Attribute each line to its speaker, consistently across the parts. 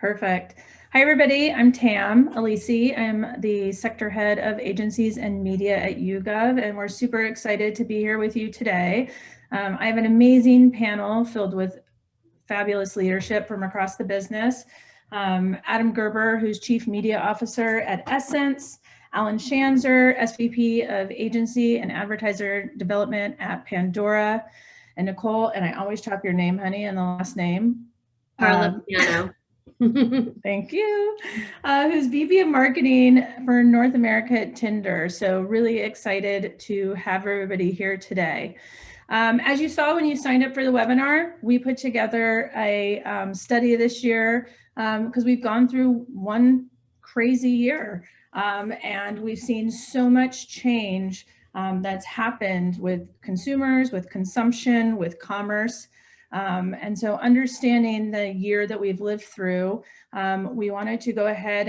Speaker 1: Perfect. Hi, everybody. I'm Tam Alisi. I'm the sector head of agencies and media at YouGov, and we're super excited to be here with you today. I have an amazing panel filled with fabulous leadership from across the business. Adam Gerber, who's Chief Media Officer at Essence, Alan Shanzer, SVP of Agency and Advertiser Development at Pandora, and Nicole, and I always chop your name, honey, and the last name.
Speaker 2: Carla Piano.
Speaker 1: Thank you. Who's VP of Marketing for North America at Tinder. So really excited to have everybody here today. As you saw when you signed up for the webinar, we put together a study this year because we've gone through one crazy year and we've seen so much change that's happened with consumers, with consumption, with commerce. And so understanding the year that we've lived through, we wanted to go ahead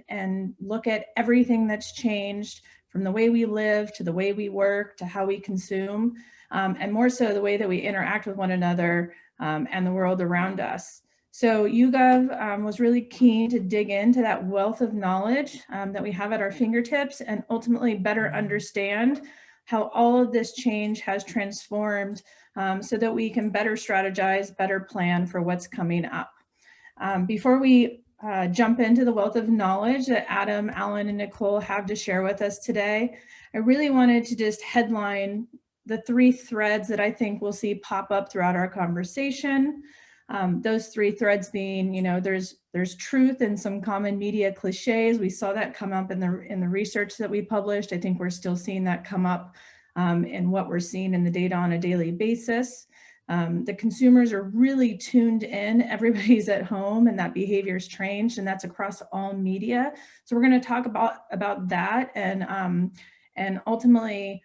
Speaker 1: and look at everything that's changed from the way we live to the way we work to how we consume, and more so the way that we interact with one another and the world around us. So YouGov was really keen to dig into that wealth of knowledge that we have at our fingertips and ultimately better understand how all of this change has transformed so that we can better strategize, better plan for what's coming up. Before we jump into the wealth of knowledge that Adam, Alan, and Nicole have to share with us today, I really wanted to just headline the three threads that I think we'll see pop up throughout our conversation. Those three threads being, there's truth in some common media cliches. We saw that come up in the research that we published. I think we're still seeing that come up in what we're seeing in the data on a daily basis. The consumers are really tuned in. Everybody's at home and that behavior's changed, and that's across all media. So we're going to talk about that and ultimately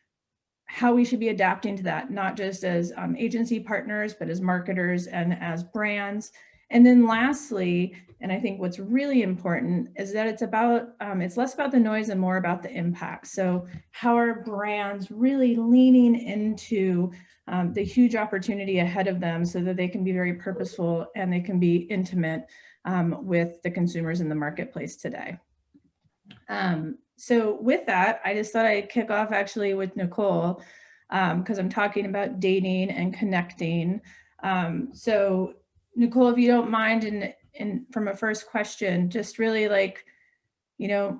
Speaker 1: how we should be adapting to that, not just as agency partners, but as marketers and as brands. And then lastly, and I think what's really important is that it's less about the noise and more about the impact. So how are brands really leaning into the huge opportunity ahead of them so that they can be very purposeful and they can be intimate with the consumers in the marketplace today. So with that, I just thought I'd kick off actually with Nicole because I'm talking about dating and connecting. So Nicole, if you don't mind, and from a first question, just really in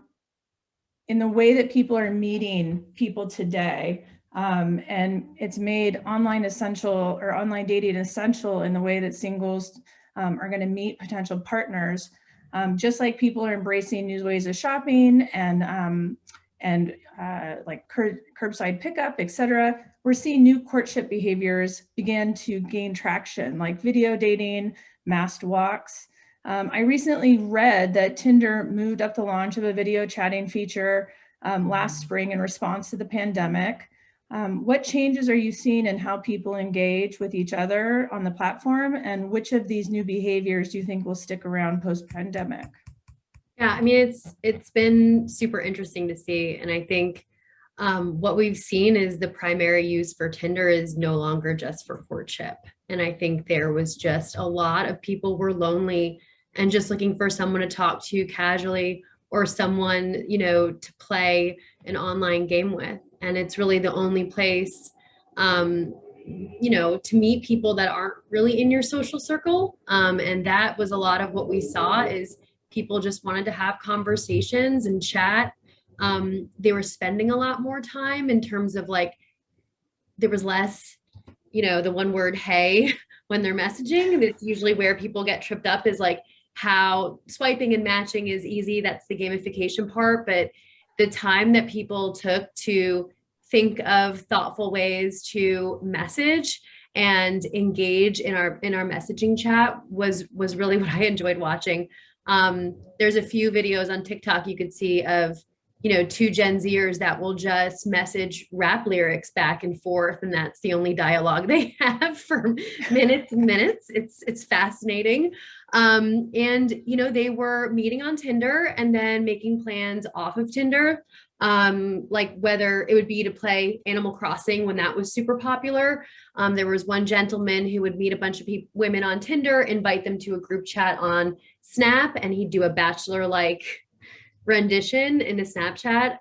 Speaker 1: the way that people are meeting people today, and it's made online essential or online dating essential in the way that singles are going to meet potential partners. Just like people are embracing new ways of shopping and like curbside pickup, et cetera, we're seeing new courtship behaviors begin to gain traction, like video dating, masked walks. I recently read that Tinder moved up the launch of a video chatting feature last spring in response to the pandemic. What changes are you seeing in how people engage with each other on the platform, and which of these new behaviors do you think will stick around post-pandemic?
Speaker 2: Yeah, I mean, it's been super interesting to see, and I think what we've seen is the primary use for Tinder is no longer just for courtship, and I think there was just a lot of people were lonely and just looking for someone to talk to casually or someone to play an online game with. And it's really the only place, to meet people that aren't really in your social circle. And that was a lot of what we saw is people just wanted to have conversations and chat. They were spending a lot more time in terms of there was less, the one word, hey, when they're messaging. That's usually where people get tripped up is how swiping and matching is easy. That's the gamification part. But the time that people took to think of thoughtful ways to message and engage in our messaging chat was really what I enjoyed watching. There's a few videos on TikTok you could see of two Gen Zers that will just message rap lyrics back and forth, and that's the only dialogue they have for minutes and minutes. It's fascinating. And they were meeting on Tinder and then making plans off of Tinder. like whether it would be to play Animal Crossing when that was super popular. There was one gentleman who would meet a bunch of women on Tinder, invite them to a group chat on Snap, and he'd do a bachelor-like rendition in a Snapchat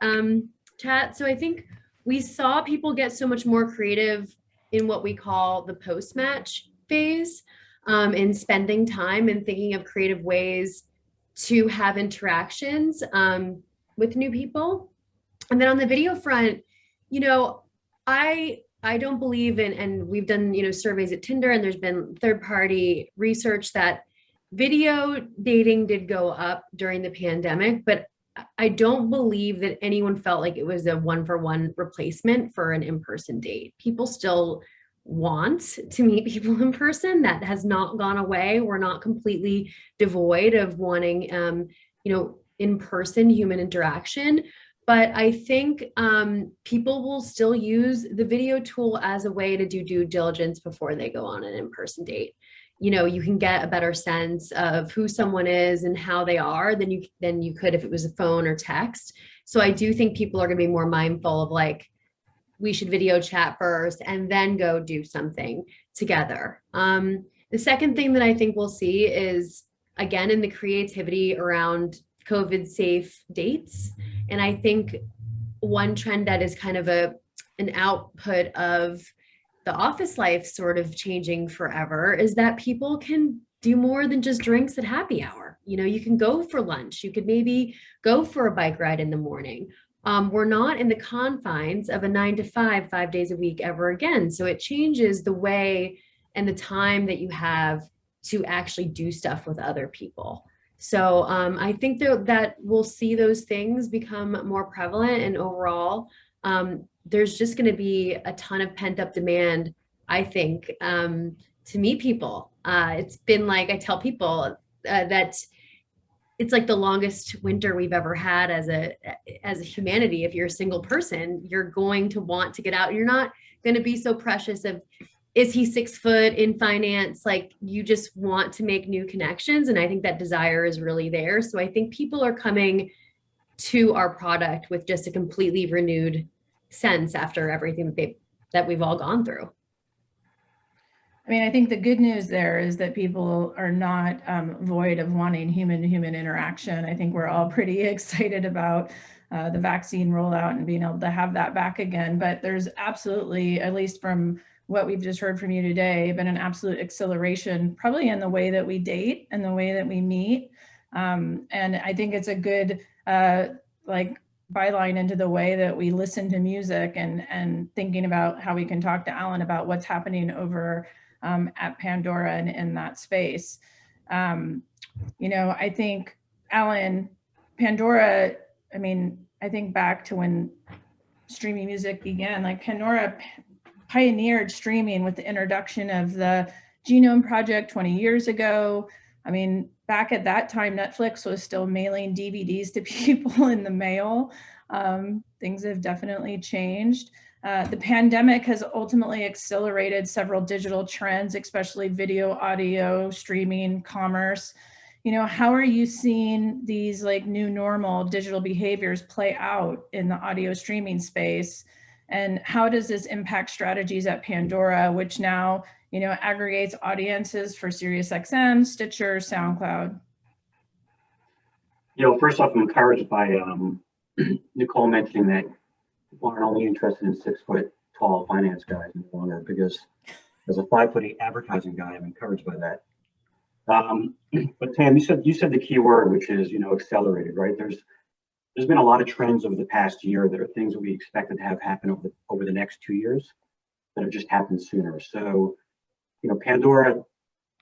Speaker 2: chat. So I think we saw people get so much more creative in what we call the post-match phase, in spending time and thinking of creative ways to have interactions with new people. And then on the video front, you know, I don't believe in, and we've done, you know, surveys at Tinder, and there's been third-party research that video dating did go up during the pandemic, but I don't believe that anyone felt like it was a one-for-one replacement for an in-person date. People still want to meet people in person. That has not gone away. We're not completely devoid of wanting, you know, in-person human interaction. But I think people will still use the video tool as a way to do due diligence before they go on an in-person date. You know, you can get a better sense of who someone is and how they are than you could if it was a phone or text. So I do think people are going to be more mindful of like, we should video chat first and then go do something together. The second thing that I think we'll see is, again, in the creativity around COVID safe dates. And I think one trend that is kind of an output of the office life sort of changing forever is that people can do more than just drinks at happy hour. You know, you can go for lunch. You could maybe go for a bike ride in the morning. We're not in the confines of a 9 to 5, 5 days a week ever again. So it changes the way and the time that you have to actually do stuff with other people. So I think that we'll see those things become more prevalent, and overall, there's just going to be a ton of pent up demand, I think, to meet people. It's been like, I tell people that it's like the longest winter we've ever had as a humanity. If you're a single person, you're going to want to get out. You're not going to be so precious of, is he 6 foot in finance? Like, you just want to make new connections. And I think that desire is really there. So I think people are coming to our product with just a completely renewed sense after everything that we've all gone through.
Speaker 1: I mean, I think the good news there is that people are not void of wanting human-to-human interaction. I think we're all pretty excited about the vaccine rollout and being able to have that back again. But there's absolutely, at least from what we've just heard from you today, been an absolute acceleration, probably in the way that we date and the way that we meet. And I think it's a good like byline into the way that we listen to music, and thinking about how we can talk to Alan about what's happening over at Pandora and in that space. You know, I think, Alan, Pandora, I mean, I think back to when streaming music began, like Pandora pioneered streaming with the introduction of the Genome Project 20 years ago. I mean, back at that time, Netflix was still mailing DVDs to people in the mail. Things have definitely changed. The pandemic has ultimately accelerated several digital trends, especially video, audio, streaming, commerce. You know, how are you seeing these like new normal digital behaviors play out in the audio streaming space? And how does this impact strategies at Pandora, which now, you know, aggregates audiences for SiriusXM, Stitcher, SoundCloud?
Speaker 3: You know, first off, I'm encouraged by Nicole mentioning that people aren't only interested in 6 foot tall finance guys any longer, because as a 5 foot 8 advertising guy, I'm encouraged by that. But Tam, you said the key word, which is, you know, accelerated, right? There's been a lot of trends over the past year that are things that we expected to have happen over the next 2 years that have just happened sooner. So, you know, Pandora,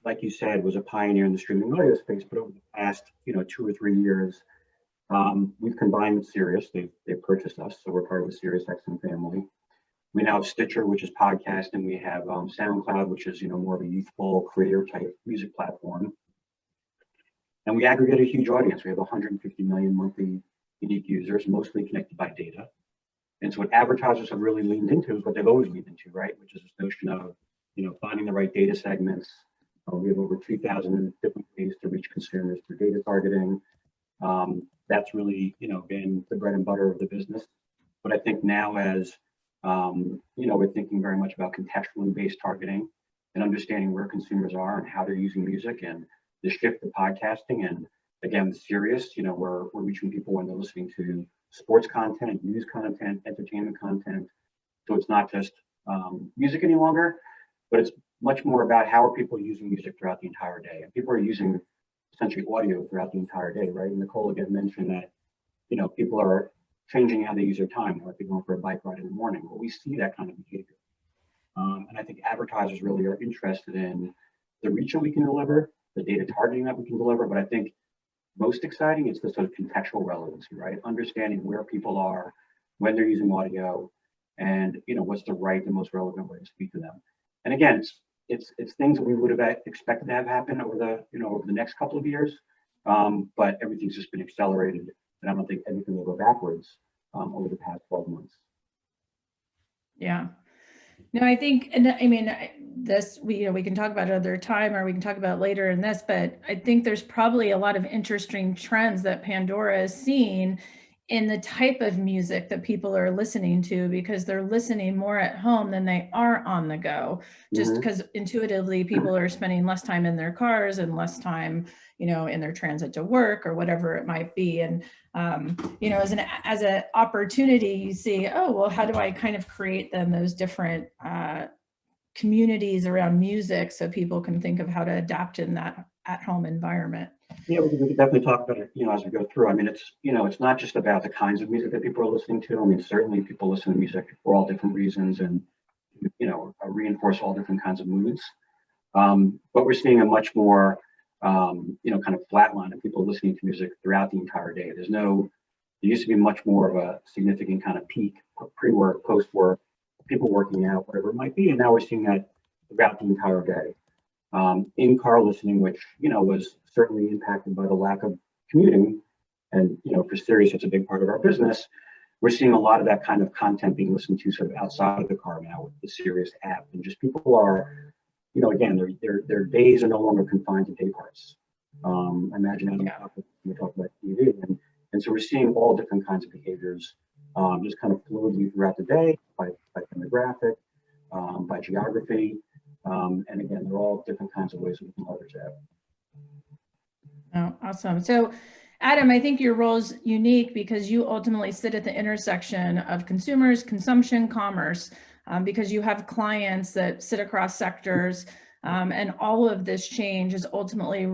Speaker 3: like you said, was a pioneer in the streaming audio space, but over the past, you know, 2 or 3 years, we've combined with Sirius. They've purchased us, so we're part of the SiriusXM family. We now have Stitcher, which is podcast, and we have SoundCloud, which is, you know, more of a youthful creator type music platform. And we aggregate a huge audience. We have 150 million monthly unique users, mostly connected by data. And so what advertisers have really leaned into is what they've always leaned into, right? Which is this notion of, you know, finding the right data segments. We have over 2,000 different ways to reach consumers through data targeting. that's really, been the bread and butter of the business. But I think now as, we're thinking very much about contextually based targeting and understanding where consumers are and how they're using music, and the shift to podcasting. And again, Sirius, we're reaching people when they're listening to sports content, news content, entertainment content. So it's not just music any longer, but it's much more about how are people using music throughout the entire day. And people are using essentially audio throughout the entire day, right? And Nicole again mentioned that, people are changing how they use their time. They might be going for a bike ride in the morning. Well, we see that kind of behavior. And I think advertisers really are interested in the reach that we can deliver, the data targeting that we can deliver. But I think most exciting is the sort of contextual relevancy, right? Understanding where people are, when they're using audio, and what's the right and most relevant way to speak to them. And again, it's things that we would have expected to have happen over the next couple of years, but everything's just been accelerated, and I don't think anything will go backwards over the past 12 months.
Speaker 1: Yeah. No, I think, and I mean, this, we can talk about it another time, or we can talk about it later in this, but I think there's probably a lot of interesting trends that Pandora is seeing in the type of music that people are listening to, because they're listening more at home than they are on the go, just because intuitively people are spending less time in their cars and less time, in their transit to work or whatever it might be. And, as an opportunity, you see, oh, well, how do I kind of create then those different communities around music so people can think of how to adapt in that at-home environment?
Speaker 3: Yeah, we can definitely talk about it, as we go through. I mean, it's not just about the kinds of music that people are listening to. I mean, certainly people listen to music for all different reasons and, reinforce all different kinds of moods. But we're seeing a much more, kind of flat line of people listening to music throughout the entire day. There used to be much more of a significant kind of peak, pre-work, post-work, people working out, whatever it might be. And now we're seeing that throughout the entire day. In-car listening, which, was certainly impacted by the lack of commuting. And, for Sirius, it's a big part of our business. We're seeing a lot of that kind of content being listened to sort of outside of the car now with the Sirius app. And just people are, again, their days are no longer confined to day parts. I imagine we talk about TV. And so we're seeing all different kinds of behaviors just kind of fluidly throughout the day by demographic, by geography. And again, they're all different kinds of ways we can leverage that.
Speaker 1: Oh, awesome. So, Adam, I think your role is unique because you ultimately sit at the intersection of consumers, consumption, commerce, because you have clients that sit across sectors, and all of this change is ultimately,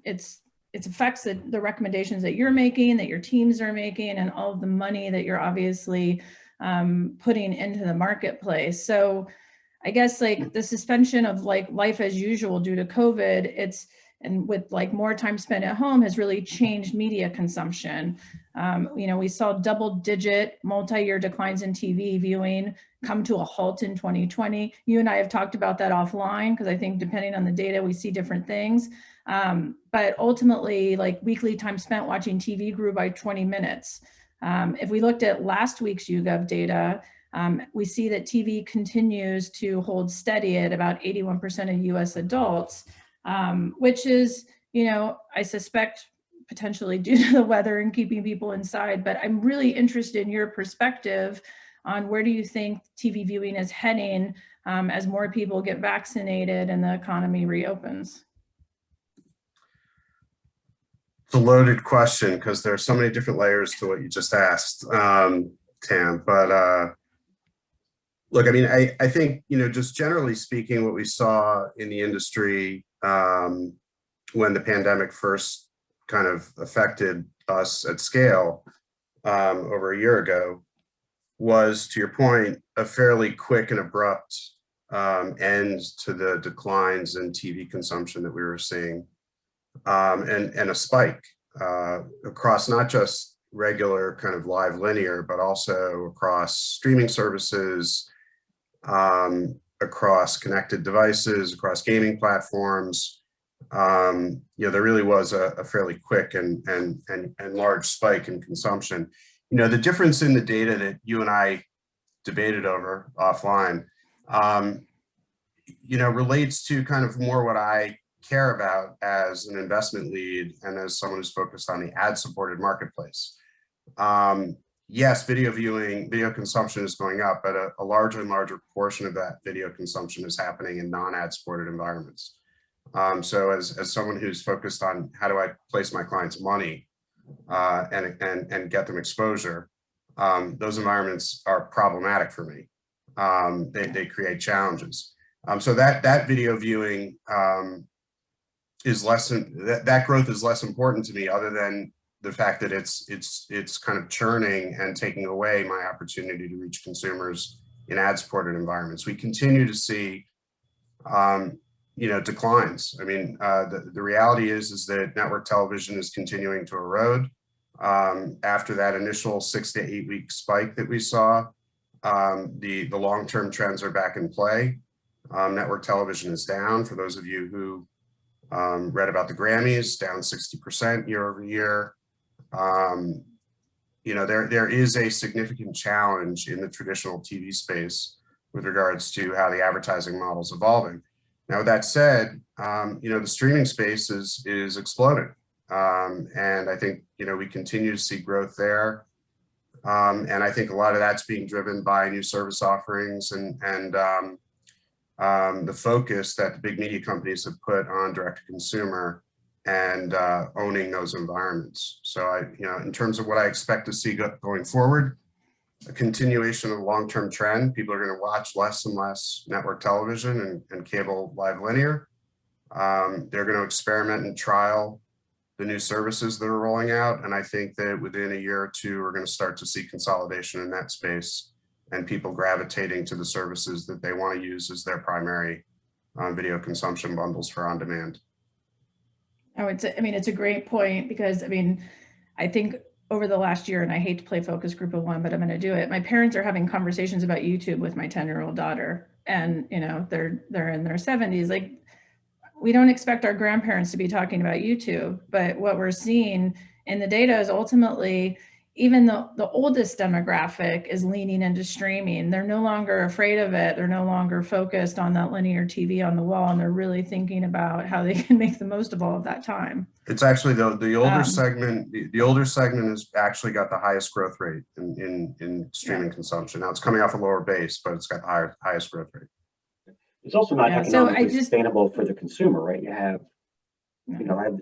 Speaker 1: it affects the recommendations that you're making, that your teams are making, and all of the money that you're obviously putting into the marketplace. So I guess like the suspension of like life as usual due to COVID, and with like more time spent at home has really changed media consumption. We saw double-digit multi-year declines in TV viewing come to a halt in 2020. You and I have talked about that offline because I think depending on the data, we see different things. But ultimately, like weekly time spent watching TV grew by 20 minutes. If we looked at last week's YouGov data, we see that TV continues to hold steady at about 81% of US adults, which is, I suspect potentially due to the weather and keeping people inside, but I'm really interested in your perspective on where do you think TV viewing is heading as more people get vaccinated and the economy reopens?
Speaker 4: It's a loaded question because there are so many different layers to what you just asked, Tam, but look, I mean, I think, just generally speaking, what we saw in the industry when the pandemic first kind of affected us at scale over a year ago was, to your point, a fairly quick and abrupt end to the declines in TV consumption that we were seeing, and a spike across not just regular kind of live linear, but also across streaming services, across connected devices, across gaming platforms. There really was a fairly quick and large spike in consumption. The difference in the data that you and I debated over offline, relates to kind of more what I care about as an investment lead and as someone who's focused on the ad-supported marketplace. Yes, video consumption is going up, but a larger and larger portion of that video consumption is happening in non-ad supported environments. So as someone who's focused on how do I place my clients' money and get them exposure, those environments are problematic for me. They create challenges. So that video viewing is that growth is less important to me, other than the fact that it's kind of churning and taking away my opportunity to reach consumers in ad-supported environments. We continue to see, declines. I mean, the reality is that network television is continuing to erode. After that initial 6 to 8 week spike that we saw, the long-term trends are back in play. Network television is down. For those of you who read about the Grammys, down 60% year over year. There is a significant challenge in the traditional TV space with regards to how the advertising model is evolving. Now, with that said, the streaming space is exploding. And I think, we continue to see growth there. And I think a lot of that's being driven by new service offerings and the focus that the big media companies have put on direct to consumer and owning those environments. So in terms of what I expect to see going forward, a continuation of a long-term trend. People are going to watch less and less network television and cable live linear. They're going to experiment and trial the new services that are rolling out. And I think that within a year or two, we're going to start to see consolidation in that space and people gravitating to the services that they want to use as their primary video consumption bundles for on demand.
Speaker 1: It's a great point, because I think over the last year, and I hate to play focus group of one, but I'm going to do it. My parents are having conversations about YouTube with my 10-year-old daughter, and they're in their 70s. Like, we don't expect our grandparents to be talking about YouTube, but what we're seeing in the data is ultimately even the oldest demographic is leaning into streaming. They're no longer afraid of it. They're no longer focused on that linear TV on the wall, and they're really thinking about how they can make the most of all of that time.
Speaker 4: It's actually the older segment. The older segment has actually got the highest growth rate in streaming consumption. Now it's coming off a lower base, but it's got the highest growth rate.
Speaker 3: It's also not economically sustainable for the consumer, right? You have,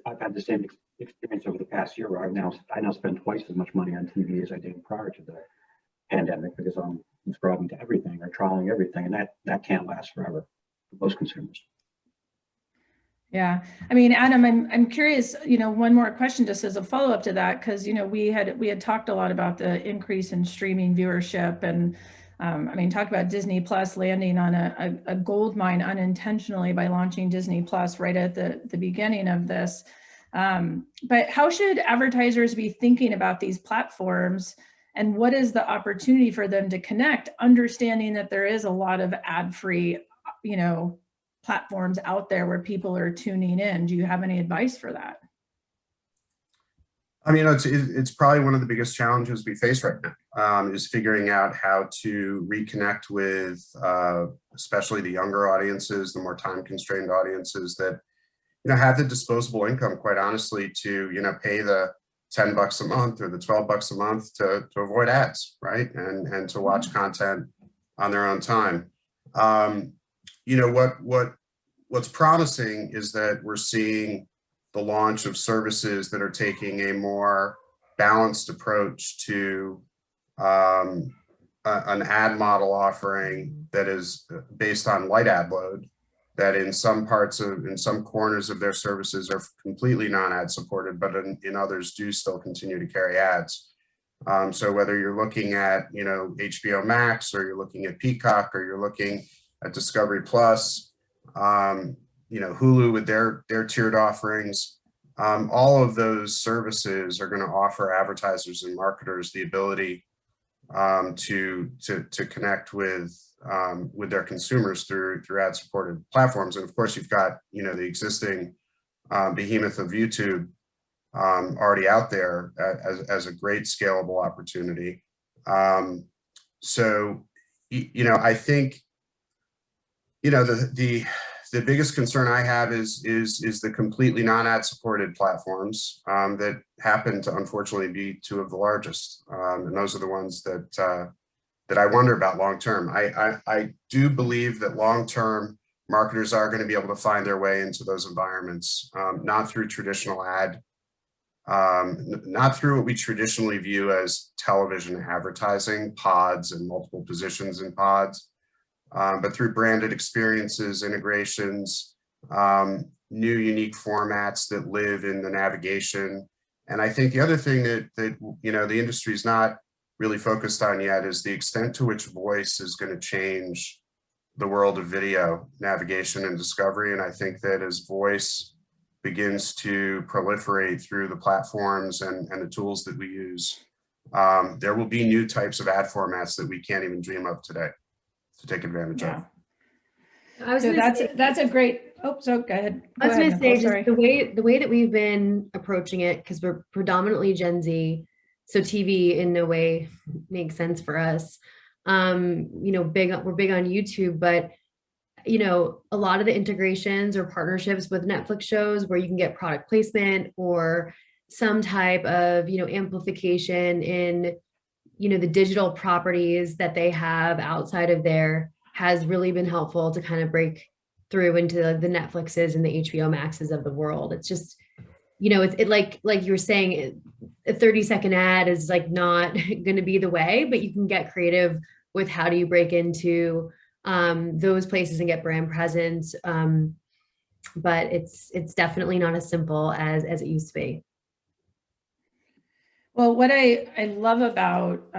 Speaker 3: I've had the same experience over the past year where I now spend twice as much money on TV as I did prior to the pandemic, because I'm subscribing to everything or trialing everything, and that can't last forever for most consumers.
Speaker 1: Yeah, Adam, I'm curious. One more question just as a follow up to that, because we had talked a lot about the increase in streaming viewership, and talk about Disney Plus landing on a gold mine unintentionally by launching Disney Plus right at the beginning of this. But how should advertisers be thinking about these platforms, and what is the opportunity for them to connect, understanding that there is a lot of ad-free, platforms out there where people are tuning in? Do you have any advice for that?
Speaker 4: It's probably one of the biggest challenges we face right now, is figuring out how to reconnect with, especially the younger audiences, the more time-constrained audiences that have the disposable income, quite honestly, to pay the $10 a month or the $12 a month to avoid ads, right, and to watch content on their own time. What's promising is that we're seeing the launch of services that are taking a more balanced approach to an ad model offering that is based on light ad load, that in some corners of their services are completely non-ad supported, but in others do still continue to carry ads. So whether you're looking at HBO Max, or you're looking at Peacock, or you're looking at Discovery Plus, Hulu with their tiered offerings, all of those services are going to offer advertisers and marketers the ability to connect with their consumers through ad-supported platforms. And of course, you've got the existing behemoth of YouTube already out there as a great scalable opportunity. So I think the the biggest concern I have is the completely non-ad supported platforms that happen to unfortunately be two of the largest, and those are the ones that that I wonder about long term. I do believe that long term marketers are going to be able to find their way into those environments, not through traditional ad, not through what we traditionally view as television advertising, pods and multiple positions in pods, but through branded experiences, integrations, new unique formats that live in the navigation. And I think the other thing that the industry is not really focused on yet is the extent to which voice is going to change the world of video navigation and discovery. And I think that as voice begins to proliferate through the platforms and the tools that we use, there will be new types of ad formats that we can't even dream of today to take advantage of.
Speaker 1: So that's a great, so go ahead.
Speaker 2: I was going to say, just the way that we've been approaching it, because we're predominantly Gen Z, so TV in no way makes sense for us. We're big on YouTube, but a lot of the integrations or partnerships with Netflix shows where you can get product placement or some type of amplification in the digital properties that they have outside of there has really been helpful to kind of break through into the Netflixes and the HBO Maxes of the world. It's just it's like you were saying, a 30-second ad is like not going to be the way, but you can get creative with how do you break into those places and get brand presence. But it's definitely not as simple as it used to be.
Speaker 1: Well, what I love about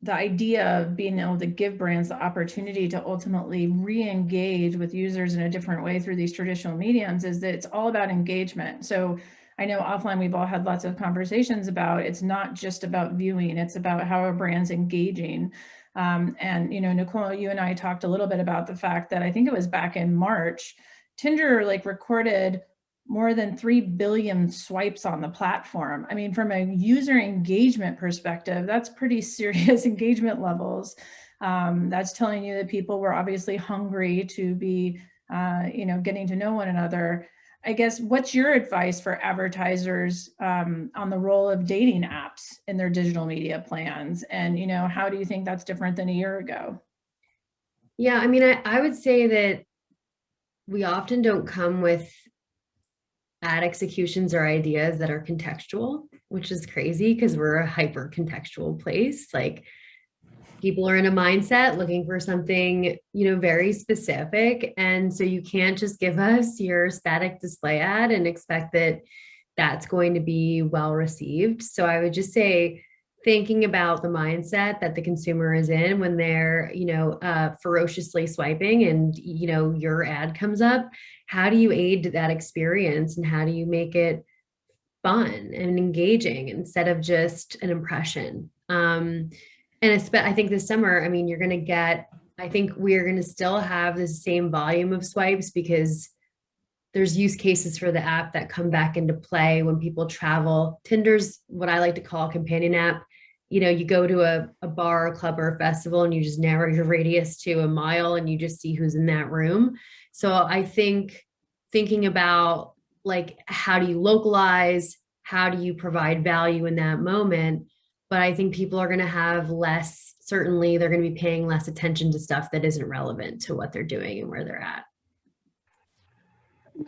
Speaker 1: the idea of being able to give brands the opportunity to ultimately re-engage with users in a different way through these traditional mediums is that it's all about engagement. So I know offline we've all had lots of conversations about it's not just about viewing, it's about how a brand's engaging. And Nicole, you and I talked a little bit about the fact that I think it was back in March, Tinder recorded more than 3 billion swipes on the platform. I mean, from a user engagement perspective, that's pretty serious engagement levels. That's telling you that people were obviously hungry to be, getting to know one another. I guess, what's your advice for advertisers on the role of dating apps in their digital media plans? And, how do you think that's different than a year ago?
Speaker 2: Yeah, I mean, I would say that we often don't come with ad executions or ideas that are contextual, which is crazy because we're a hyper contextual place. Like, people are in a mindset looking for something, very specific. And so you can't just give us your static display ad and expect that that's going to be well received. So I would just say, thinking about the mindset that the consumer is in when they're, ferociously swiping and, your ad comes up, how do you aid that experience and how do you make it fun and engaging instead of just an impression? And I think this summer, I mean, I think we're going to still have the same volume of swipes because there's use cases for the app that come back into play when people travel. Tinder's what I like to call a companion app. You go to a bar, a club, or a festival, and you just narrow your radius to a mile and you just see who's in that room. So I think thinking about how do you localize, how do you provide value in that moment? But I think people are going to have certainly they're going to be paying less attention to stuff that isn't relevant to what they're doing and where they're at.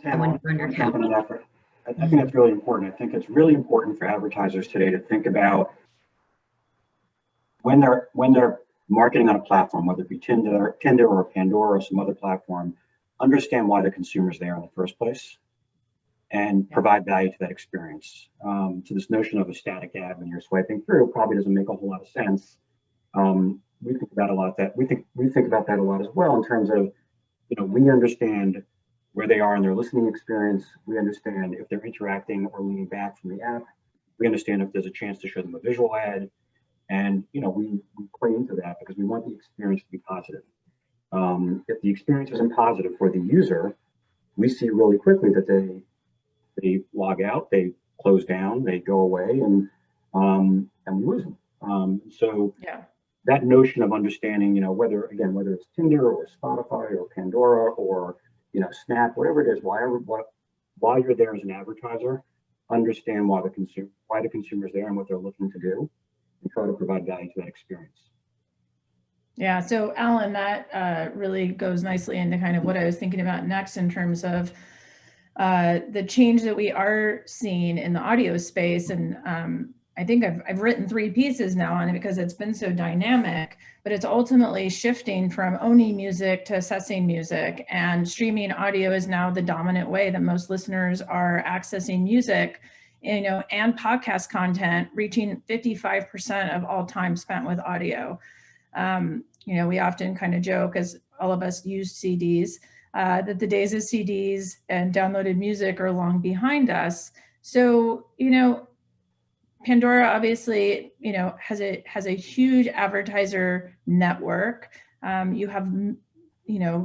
Speaker 3: Tam, I think that's really important. I think it's really important for advertisers today to think about when they're marketing on a platform, whether it be Tinder or Pandora or some other platform, understand why the consumer's there in the first place and provide value to that experience. So this notion of a static ad when you're swiping through probably doesn't make a whole lot of sense. We think about that a lot as well in terms of, we understand where they are in their listening experience. We understand if they're interacting or leaning back from the app. We understand if there's a chance to show them a visual ad. And, we play into that because we want the experience to be positive. If the experience isn't positive for the user, we see really quickly that they log out, they close down, they go away, and we lose them. that notion of understanding, whether it's Tinder or Spotify or Pandora or, Snap, whatever it is, while you're there as an advertiser, understand why the consumer's there and what they're looking to do, and try to provide value to that experience.
Speaker 1: Yeah, so Alan, that really goes nicely into kind of what I was thinking about next in terms of the change that we are seeing in the audio space. And I think I've written 3 pieces now on it because it's been so dynamic, but it's ultimately shifting from owning music to assessing music, and streaming audio is now the dominant way that most listeners are accessing music, and podcast content, reaching 55% of all time spent with audio. We often kind of joke, as all of us use CDs, that the days of CDs and downloaded music are long behind us. So, Pandora obviously, has a huge advertiser network. You have,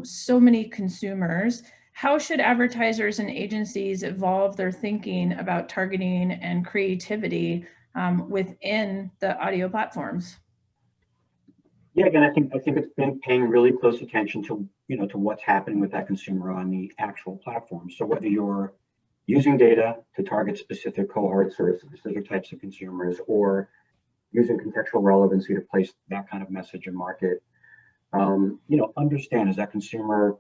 Speaker 1: so many consumers. How should advertisers and agencies evolve their thinking about targeting and creativity within the audio platforms?
Speaker 3: Yeah, again, I think it's been paying really close attention to to what's happening with that consumer on the actual platform. So whether you're using data to target specific cohorts or specific types of consumers, or using contextual relevancy to place that kind of message and market, understand, is that consumer,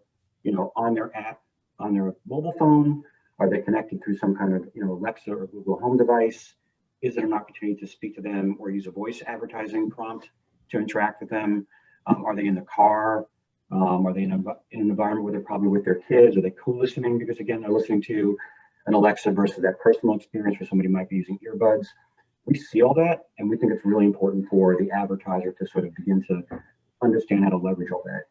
Speaker 3: on their app, on their mobile phone? Are they connected through some kind of, Alexa or Google Home device? Is there an opportunity to speak to them or use a voice advertising prompt to interact with them? Are they in the car? Are they in an environment where they're probably with their kids? Are they co-listening? Because again, they're listening to an Alexa versus that personal experience where somebody might be using earbuds. We see all that, and we think it's really important for the advertiser to sort of begin to understand how to leverage all that.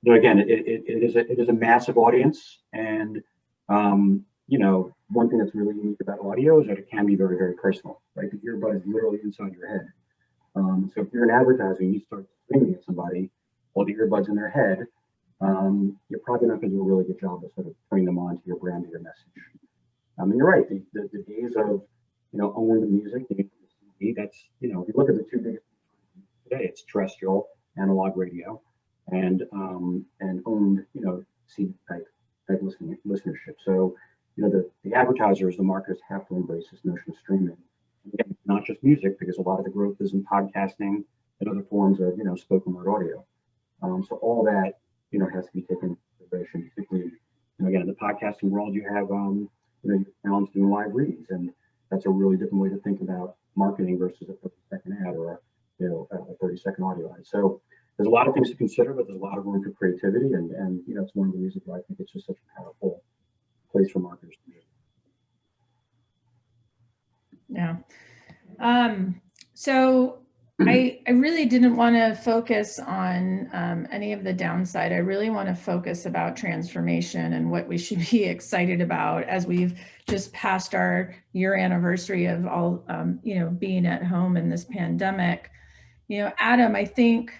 Speaker 3: Again, it is a massive audience, and one thing that's really unique about audio is that it can be very, very personal, right? The earbud is literally inside your head. So if you're an advertiser and you start screaming at somebody while the earbud's in their head, you're probably not going to do a really good job of sort of putting them onto your brand or your message. And you're right, the days of owning the music, that's if you look at the 2 biggest today, it's terrestrial, analog radio, and owned CD type listenership. So the advertisers, the marketers have to embrace this notion of streaming. Again, not just music, because a lot of the growth is in podcasting and other forms of spoken word audio. So all that has to be taken into consideration. Particularly, again, in the podcasting world, you have your talents doing live reads, and that's a really different way to think about marketing versus a 30-second ad or a 30-second audio ad. So there's a lot of things to consider, but there's a lot of room for creativity, and it's one of the reasons why I think it's just such a powerful place for marketers to be.
Speaker 1: Yeah. So I really didn't want to focus on any of the downside. I really want to focus about transformation and what we should be excited about as we've just passed our year anniversary of all, being at home in this pandemic. Adam, I think,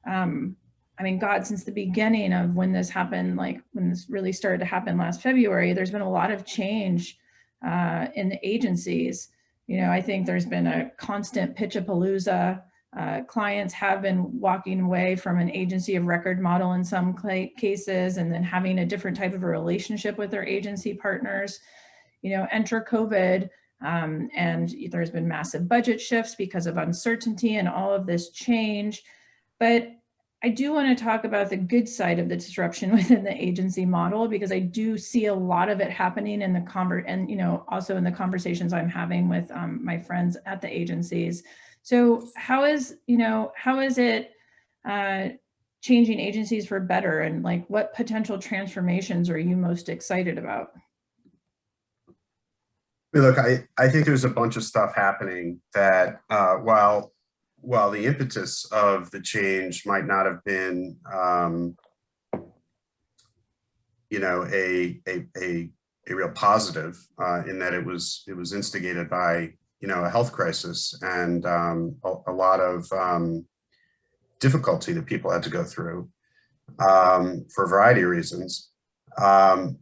Speaker 1: God, since the beginning of when this happened, like when this really started to happen last February, there's been a lot of change in the agencies. I think there's been a constant pitch-a-palooza. Clients have been walking away from an agency of record model in some cases, and then having a different type of a relationship with their agency partners. Enter COVID, and there's been massive budget shifts because of uncertainty and all of this change. But I do want to talk about the good side of the disruption within the agency model, because I do see a lot of it happening in the also in the conversations I'm having with my friends at the agencies. So how is it changing agencies for better, and like what potential transformations are you most excited about?
Speaker 4: Look, I think there's a bunch of stuff happening that while the impetus of the change might not have been, a real positive in that it was instigated by, a health crisis and a lot of difficulty that people had to go through for a variety of reasons. I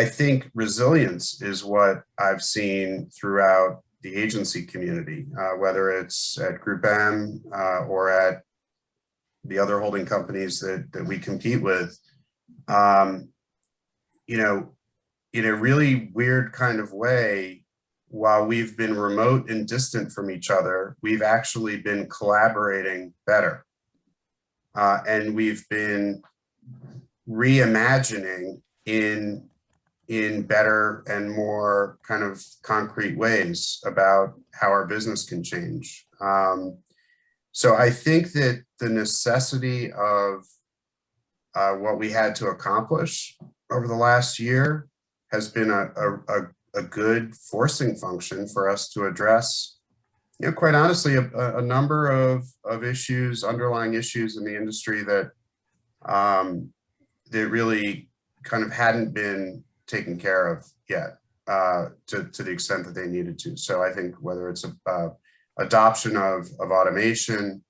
Speaker 4: think resilience is what I've seen throughout the agency community, whether it's at Group M or at the other holding companies that we compete with. You know, in a really weird kind of way, while we've been remote and distant from each other, we've actually been collaborating better. And we've been reimagining in better and more kind of concrete ways about how our business can change. So I think that the necessity of what we had to accomplish over the last year has been a good forcing function for us to address, you know, quite honestly, a number of issues, underlying issues in the industry that that really kind of hadn't been taken care of yet to the extent that they needed to. So I think whether it's adoption of automation,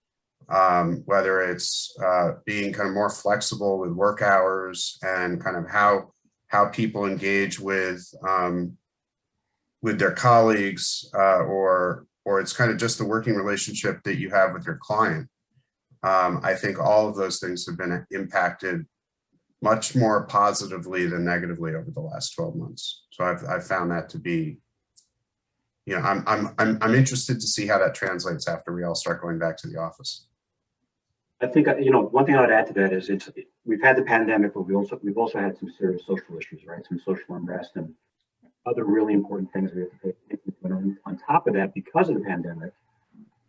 Speaker 4: whether it's being kind of more flexible with work hours and kind of how people engage with their colleagues, or it's kind of just the working relationship that you have with your client. I think all of those things have been impacted much more positively than negatively over the last 12 months. So I've found that to be, you know, I'm interested to see how that translates after we all start going back to the office.
Speaker 3: I think, you know, one thing I would add to that is we've had the pandemic, but we've also had some serious social issues, right? Some social unrest and other really important things we have to pay attention to. And on top of that, because of the pandemic,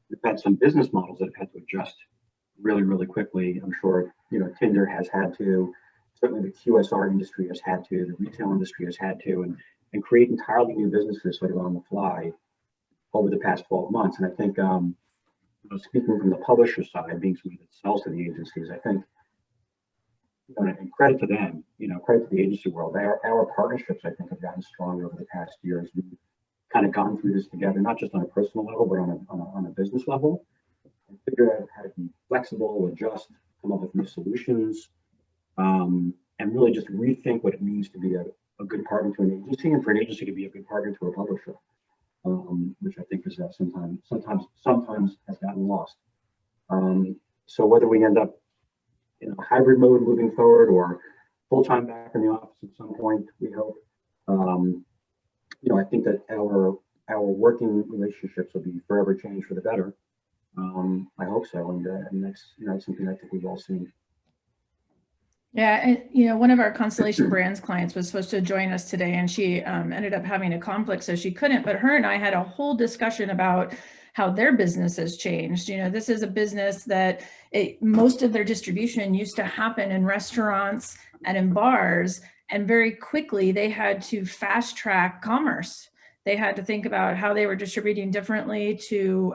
Speaker 3: we've had some business models that have had to adjust really, really quickly. I'm sure, you know, Tinder has had to, certainly the QSR industry has had to, the retail industry has had to, and create entirely new businesses sort of on the fly over the past 12 months. And I think, you know, speaking from the publisher side, being somebody that sells to the agencies, I think, you know, and credit to them, you know, credit to the agency world. Our partnerships, I think, have gotten stronger over the past year as we've kind of gone through this together, not just on a personal level, but on a business level, and figure out how to be flexible, adjust, come up with new solutions, and really just rethink what it means to be a good partner to an agency, and for an agency to be a good partner to a publisher, which I think is that sometimes has gotten lost. So whether we end up in a hybrid mode moving forward or full-time back in the office at some point, we hope, you know, I think that our working relationships will be forever changed for the better. I hope so, and that's, you know, something I think we've all seen.
Speaker 1: Yeah, and you know, one of our Constellation Brands clients was supposed to join us today, and she ended up having a conflict, so she couldn't. But her and I had a whole discussion about how their business has changed. You know, this is a business that most of their distribution used to happen in restaurants and in bars, and very quickly they had to fast track commerce. They had to think about how they were distributing differently to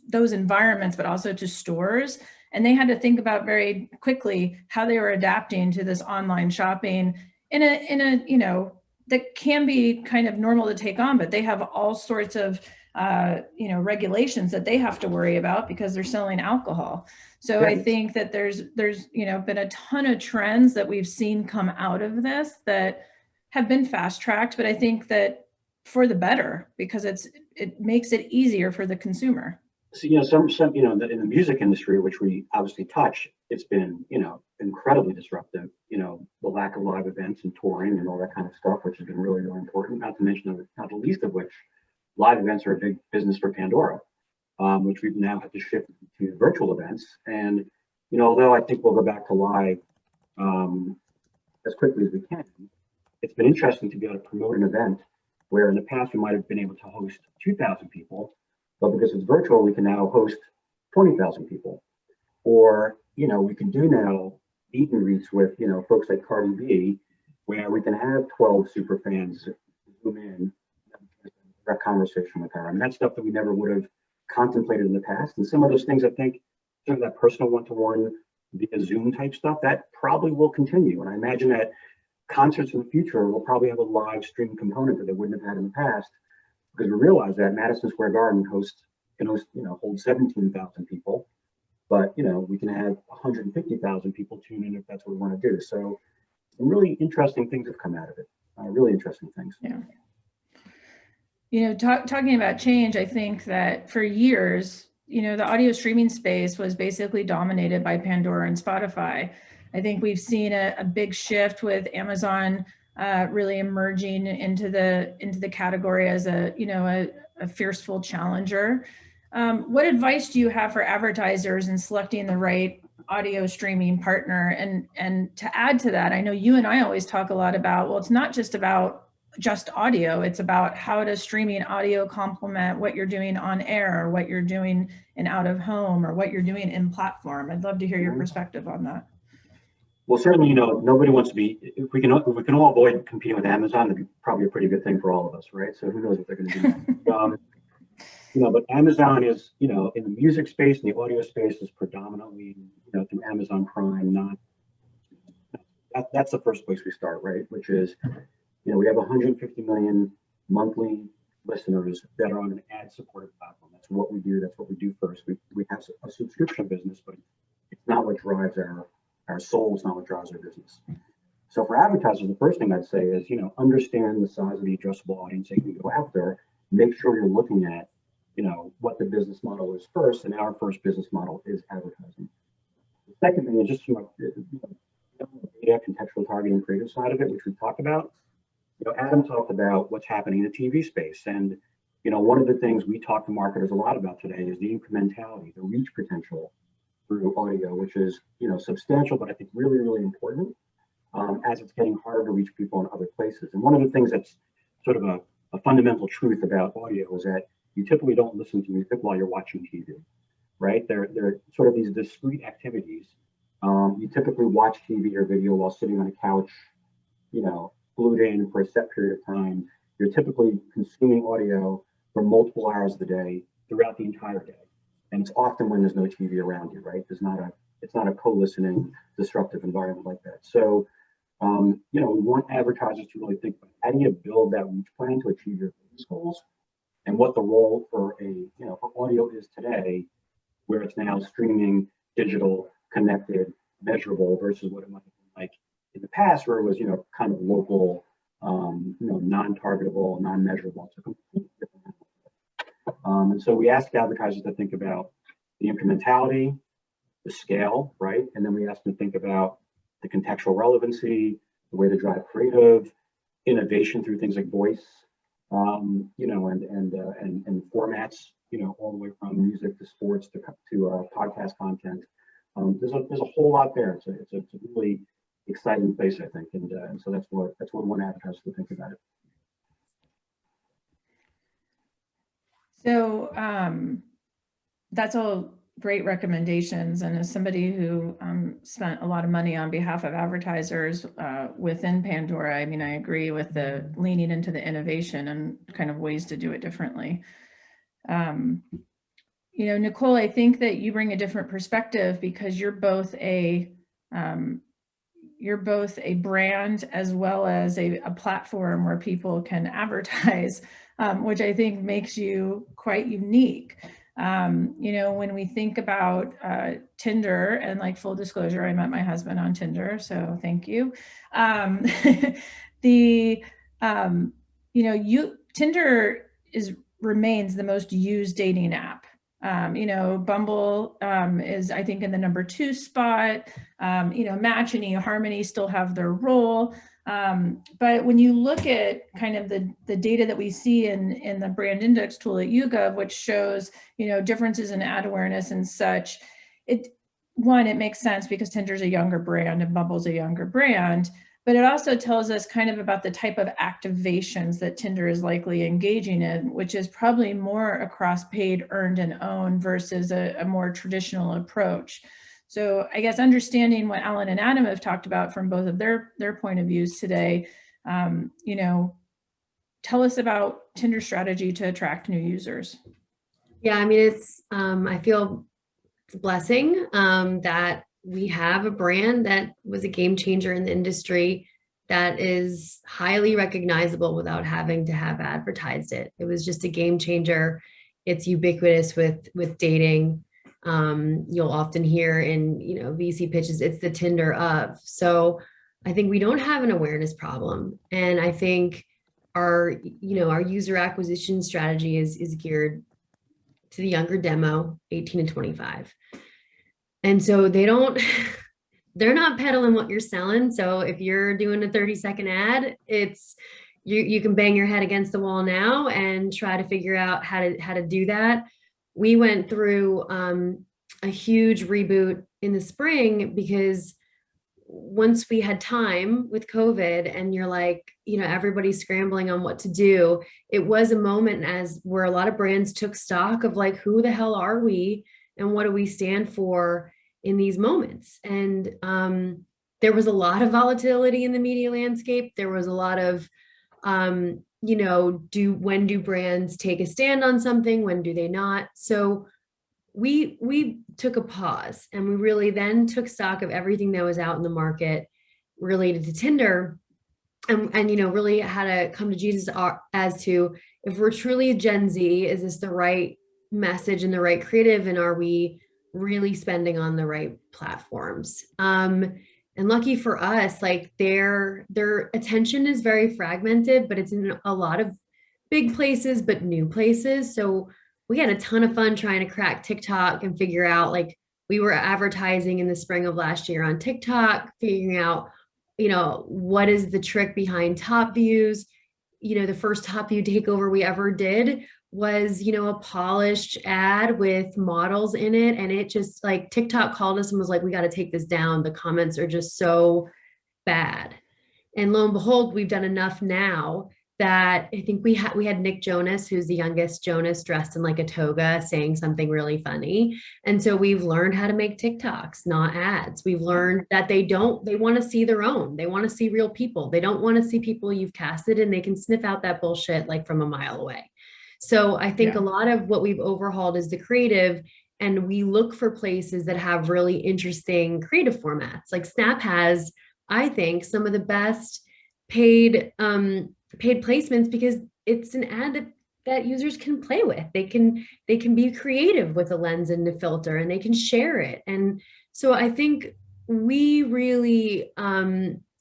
Speaker 1: those environments, but also to stores. And they had to think about very quickly how they were adapting to this online shopping in a you know, that can be kind of normal to take on, but they have all sorts of you know, regulations that they have to worry about because they're selling alcohol. So I think that there's you know, been a ton of trends that we've seen come out of this that have been fast tracked, but I think that for the better, because it makes it easier for the consumer.
Speaker 3: So, you know, some you know, in the music industry, which we obviously touch, it's been, you know, incredibly disruptive. You know, the lack of live events and touring and all that kind of stuff, which has been really, really important. Not to mention, not the least of which, live events are a big business for Pandora, which we've now had to shift to virtual events. And, you know, although I think we'll go back to live as quickly as we can, it's been interesting to be able to promote an event where in the past we might have been able to host 2,000 people. But because it's virtual, we can now host 20,000 people. Or, you know, we can do now meet and greets with, you know, folks like Cardi B, where we can have 12 super fans zoom in, direct conversation with her. And that's stuff that we never would have contemplated in the past. And some of those things, I think, some of that personal one-to-one via Zoom type stuff, that probably will continue. And I imagine that concerts in the future will probably have a live stream component that they wouldn't have had in the past. Because we realize that Madison Square Garden can host, you know, hold 17,000 people, but you know, we can have 150,000 people tune in if that's what we want to do. So some really interesting things have come out of it. Really interesting things.
Speaker 1: Yeah. Talking about change, I think that for years, the audio streaming space was basically dominated by Pandora and Spotify. I think we've seen a big shift with Amazon really emerging into the category as a fierceful challenger. What advice do you have for advertisers in selecting the right audio streaming partner? And to add to that, I know you and I always talk a lot about, well, it's not just about just audio, it's about how does streaming audio complement what you're doing on air, or what you're doing in out of home, or what you're doing in platform. I'd love to hear your perspective on that.
Speaker 3: Well, certainly, nobody wants to be, if we can all avoid competing with Amazon, that'd be probably a pretty good thing for all of us, right? So who knows what they're going to do. But Amazon is, in the music space and the audio space is predominantly, through Amazon Prime. That's the first place we start, right? Which is, we have 150 million monthly listeners that are on an ad-supported platform. That's what we do. That's what we do first. We have a subscription business, but it's not what drives our soul. It's not what drives our business. So for advertisers, the first thing I'd say is, understand the size of the addressable audience that you can go after. Make sure you're looking at, what the business model is first, and our first business model is advertising. The second thing is just from data, contextual targeting, creative side of it, which we talked about. Adam talked about what's happening in the TV space, and one of the things we talk to marketers a lot about today is the incrementality, the reach potential through audio, which is substantial, but I think really, really important as it's getting harder to reach people in other places. And one of the things that's sort of a fundamental truth about audio is that you typically don't listen to music while you're watching TV, right? They're sort of these discrete activities. You typically watch TV or video while sitting on a couch, glued in for a set period of time. You're typically consuming audio for multiple hours of the day throughout the entire day. And it's often when there's no TV around you, right? It's not a co-listening, disruptive environment like that. So, we want advertisers to really think about how do you build that reach plan to achieve your business goals, and what the role for for audio is today, where it's now streaming, digital, connected, measurable, versus what it might be like in the past, where it was kind of local, non-targetable, non-measurable. It's a completely different animal. And so we ask advertisers to think about the incrementality, the scale, right? And then we ask them to think about the contextual relevancy, the way to drive creative, innovation through things like voice, and formats, all the way from music to sports to podcast content. There's a whole lot there. It's a really exciting place, I think, and so that's what one advertiser to think about it.
Speaker 1: So that's all great recommendations. And as somebody who spent a lot of money on behalf of advertisers within Pandora, I mean, I agree with the leaning into the innovation and kind of ways to do it differently. Nicole, I think that you bring a different perspective because you're both a brand as well as a platform where people can advertise, which I think makes you quite unique. When we think about Tinder, and like full disclosure, I met my husband on Tinder, so thank you. Tinder remains the most used dating app. Bumble is, I think, in the number 2 spot. Match and eHarmony still have their role. But when you look at kind of the data that we see in the brand index tool at YouGov, which shows, differences in ad awareness and such, it makes sense because Tinder's a younger brand and Bumble's a younger brand. But it also tells us kind of about the type of activations that Tinder is likely engaging in, which is probably more across paid, earned, and owned versus a more traditional approach. So I guess understanding what Alan and Adam have talked about from both of their point of views today, tell us about Tinder's strategy to attract new users.
Speaker 2: Yeah, I mean, I feel it's a blessing that we have a brand that was a game changer in the industry that is highly recognizable without having to have advertised it. It was just a game changer. It's ubiquitous with dating. You'll often hear in VC pitches, it's the Tinder of. So I think we don't have an awareness problem. And I think our user acquisition strategy is geared to the younger demo, 18 to 25. And so they're not peddling what you're selling. So if you're doing a 30-second ad, you can bang your head against the wall now and try to figure out how to do that. We went through a huge reboot in the spring because once we had time with COVID and you're like, everybody's scrambling on what to do, it was a moment where a lot of brands took stock of like, who the hell are we and what do we stand for in these moments? And there was a lot of volatility in the media landscape. There was a lot of, when do brands take a stand on something? When do they not? So we took a pause and we really then took stock of everything that was out in the market related to Tinder and really had to come to Jesus as to, if we're truly Gen Z, is this the right message and the right creative? And are we really spending on the right platforms? And lucky for us, like their attention is very fragmented, but it's in a lot of big places, but new places. So we had a ton of fun trying to crack TikTok and figure out, like, we were advertising in the spring of last year on TikTok, figuring out, what is the trick behind top views. The first top view takeover we ever did was, a polished ad with models in it. And it just, like, TikTok called us and was like, we got to take this down. The comments are just so bad. And lo and behold, we've done enough now that I think we had Nick Jonas, who's the youngest Jonas, dressed in like a toga saying something really funny. And so we've learned how to make TikToks, not ads. We've learned that they want to see their own. They want to see real people. They don't want to see people you've casted, and they can sniff out that bullshit like from a mile away. So I think a lot of what we've overhauled is the creative, and we look for places that have really interesting creative formats. Like Snap has, I think, some of the best paid placements because it's an ad that users can play with. They can be creative with a lens and a filter, and they can share it. And so I think we really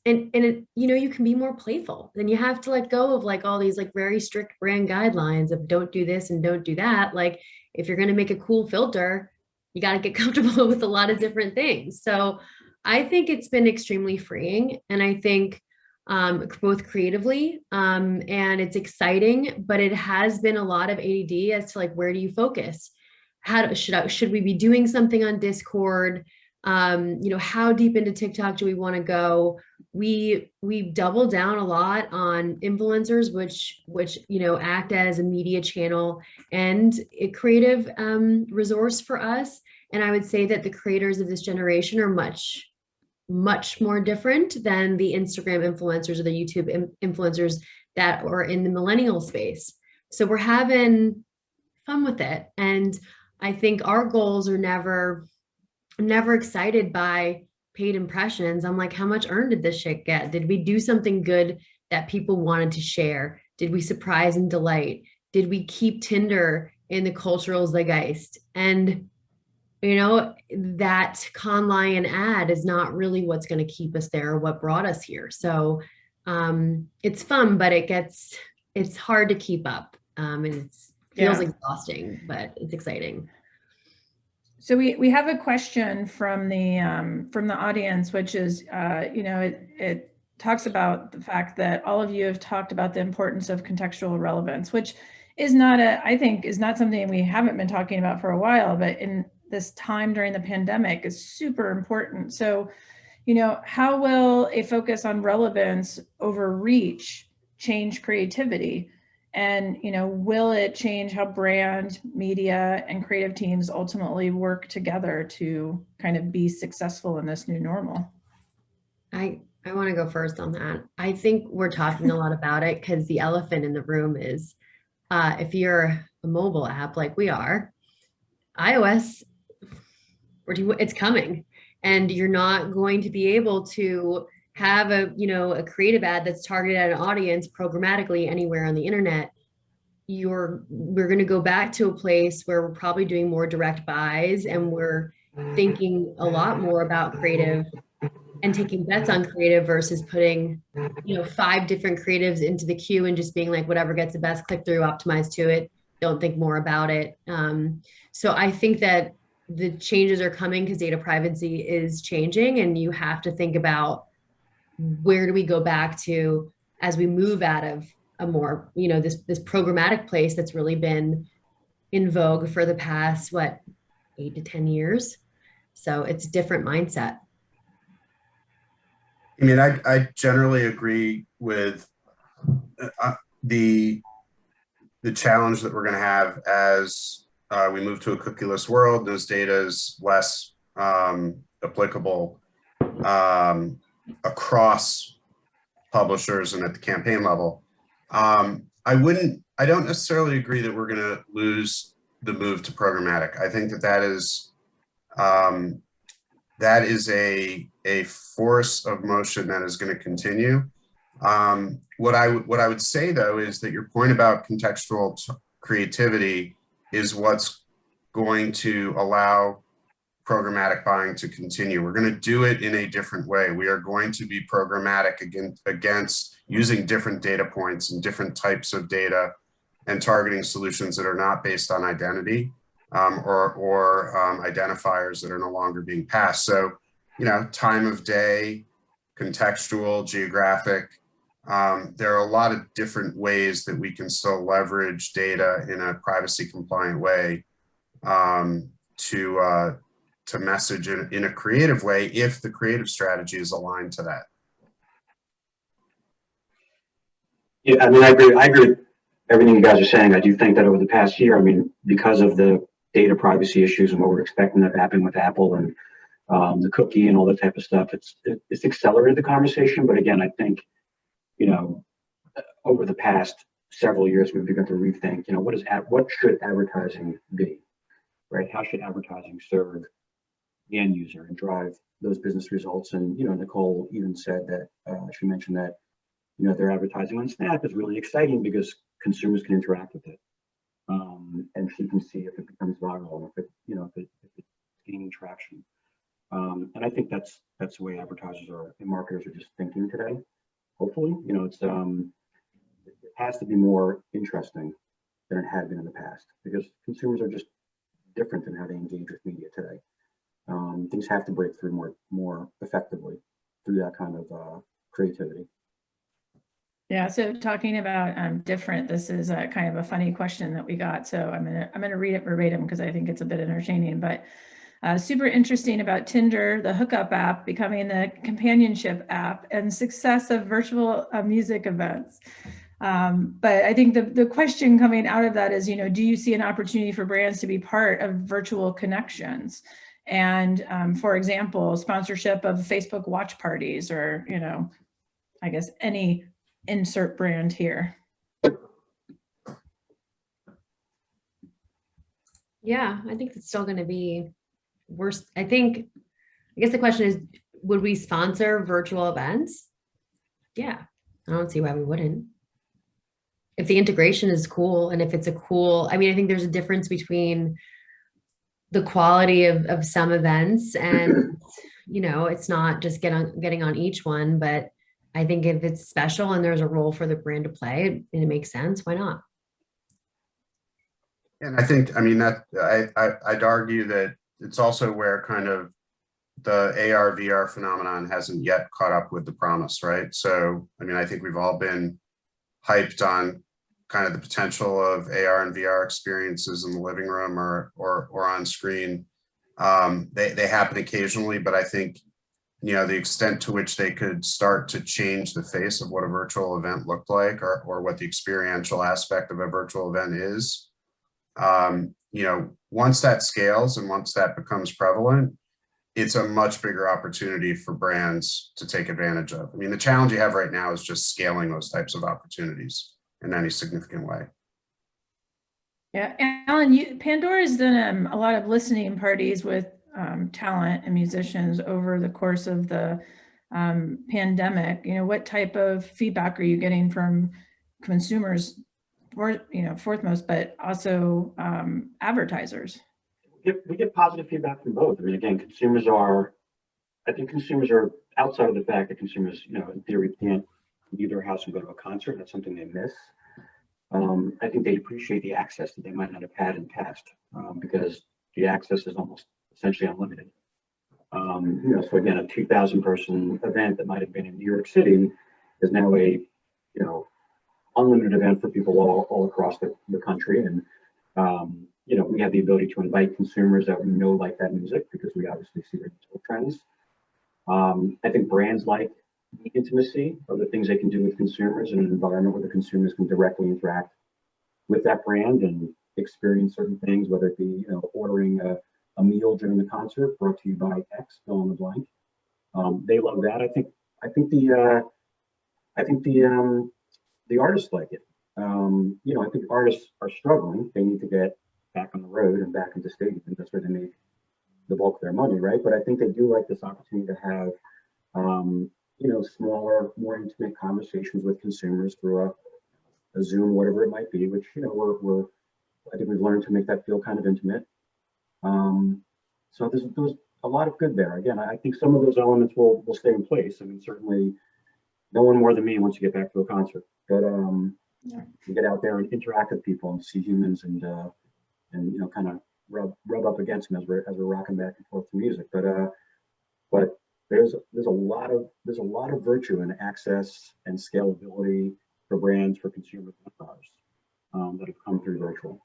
Speaker 2: you can be more playful. Then you have to let go of like all these like very strict brand guidelines of don't do this and don't do that. Like, if you're going to make a cool filter, you got to get comfortable with a lot of different things. So I think it's been extremely freeing, and I think both creatively and it's exciting, but it has been a lot of ADD as to like, where do you focus? Should we be doing something on Discord? How deep into TikTok do we want to go? We double down a lot on influencers, which act as a media channel and a creative resource for us. And I would say that the creators of this generation are much more different than the Instagram influencers or the YouTube influencers that are in the millennial space. So we're having fun with it. And I think our goals are I'm never excited by paid impressions. I'm like, how much earned did this shit get? Did we do something good that people wanted to share? Did we surprise and delight? Did we keep Tinder in the cultural zeitgeist? And that con lion ad is not really what's going to keep us there or what brought us here. So it's fun, but it's hard to keep up. And it feels exhausting, but it's exciting.
Speaker 1: So we have a question from the audience, which is, it talks about the fact that all of you have talked about the importance of contextual relevance, which is I think is not something we haven't been talking about for a while, but in this time during the pandemic is super important. So, how will a focus on relevance over reach change creativity? And, will it change how brand, media, and creative teams ultimately work together to kind of be successful in this new normal?
Speaker 2: I want to go first on that. I think we're talking a lot about it because the elephant in the room is if you're a mobile app like we are, iOS, it's coming, and you're not going to be able to have a creative ad that's targeted at an audience programmatically anywhere on the internet. We're going to go back to a place where we're probably doing more direct buys, and we're thinking a lot more about creative and taking bets on creative versus putting, 5 different creatives into the queue and just being like, whatever gets the best click through, optimize to it, don't think more about it. So I think that the changes are coming because data privacy is changing, and you have to think about where do we go back to as we move out of a more, this programmatic place that's really been in vogue for the past, 8 to 10 years. So it's a different mindset.
Speaker 4: I mean, I generally agree with the challenge that we're going to have as we move to a cookieless world. As data is less applicable across publishers and at the campaign level. I don't necessarily agree that we're going to lose the move to programmatic. I think that is a force of motion that is going to continue. What I would say though is that your point about contextual creativity is what's going to allow programmatic buying to continue. We're going to do it in a different way. We are going to be programmatic against using different data points and different types of data and targeting solutions that are not based on identity or identifiers that are no longer being passed. So, time of day, contextual, geographic. There are a lot of different ways that we can still leverage data in a privacy compliant way to message in a creative way if the creative strategy is aligned to that.
Speaker 3: Yeah, I mean, I agree with everything you guys are saying. I do think that over the past year, I mean, because of the data privacy issues and what we're expecting to happen with Apple and the cookie and all that type of stuff, it's accelerated the conversation. But again, I think, over the past several years, we've begun to rethink, what should advertising be, right? How should advertising serve the end user and drive those business results? And, Nicole even said that, she mentioned that, their advertising on Snap is really exciting because consumers can interact with it. And she can see if it becomes viral, if it's gaining traction. And I think that's the way advertisers and marketers are just thinking today. Hopefully, it has to be more interesting than it had been in the past because consumers are just different in how they engage with media today. Things have to break through more effectively through that kind of creativity.
Speaker 1: Yeah, so talking about different, this is a kind of a funny question that we got. So I'm gonna read it verbatim because I think it's a bit entertaining, but super interesting about Tinder, the hookup app becoming the companionship app and success of virtual music events. But I think the question coming out of that is, do you see an opportunity for brands to be part of virtual connections? And for example, sponsorship of Facebook watch parties or, I guess any insert brand here.
Speaker 2: Yeah, I think it's still going to be worse. I guess the question is, would we sponsor virtual events? Yeah, I don't see why we wouldn't. If the integration is cool and if it's I think there's a difference between the quality of some events and, it's not just getting on each one, but I think if it's special and there's a role for the brand to play and it makes sense, why not?
Speaker 4: And I think, I'd argue that it's also where kind of the AR VR phenomenon hasn't yet caught up with the promise, right? So, I think we've all been hyped on kind of the potential of AR and VR experiences in the living room or on screen. They happen occasionally, but I think, the extent to which they could start to change the face of what a virtual event looked like or what the experiential aspect of a virtual event is, once that scales and once that becomes prevalent, it's a much bigger opportunity for brands to take advantage of. The challenge you have right now is just scaling those types of opportunities in any significant way.
Speaker 1: Yeah, Alan, Pandora's done a lot of listening parties with talent and musicians over the course of the pandemic. What type of feedback are you getting from consumers, foremost, but also advertisers?
Speaker 3: We get positive feedback from both. Again, consumers are outside of the fact that consumers, in theory, can't leave their house and go to a concert, that's something they miss. I think they appreciate the access that they might not have had in the past, because the access is almost essentially unlimited. So again, a 2,000 person event that might have been in New York City is now a, unlimited event for people all across the country. And, we have the ability to invite consumers that we know like that music because we obviously see their trends. I think brands like the intimacy of the things they can do with consumers in an environment where the consumers can directly interact with that brand and experience certain things, whether it be, ordering a meal during the concert brought to you by X, fill in the blank. They love that. I think the artists like it. I think artists are struggling. They need to get back on the road and back into stadiums. That's where they make the bulk of their money, right? But I think they do like this opportunity to have, smaller, more intimate conversations with consumers through a Zoom, whatever it might be. Which I think we've learned to make that feel kind of intimate. So there's a lot of good there. Again, I think some of those elements will stay in place. I mean, certainly no one more than me wants to get back to a concert, but you get out there and interact with people and see humans and kind of rub up against them as we're rocking back and forth to music. But there's a lot of virtue in access and scalability for brands, for consumers, and others that have come through virtual.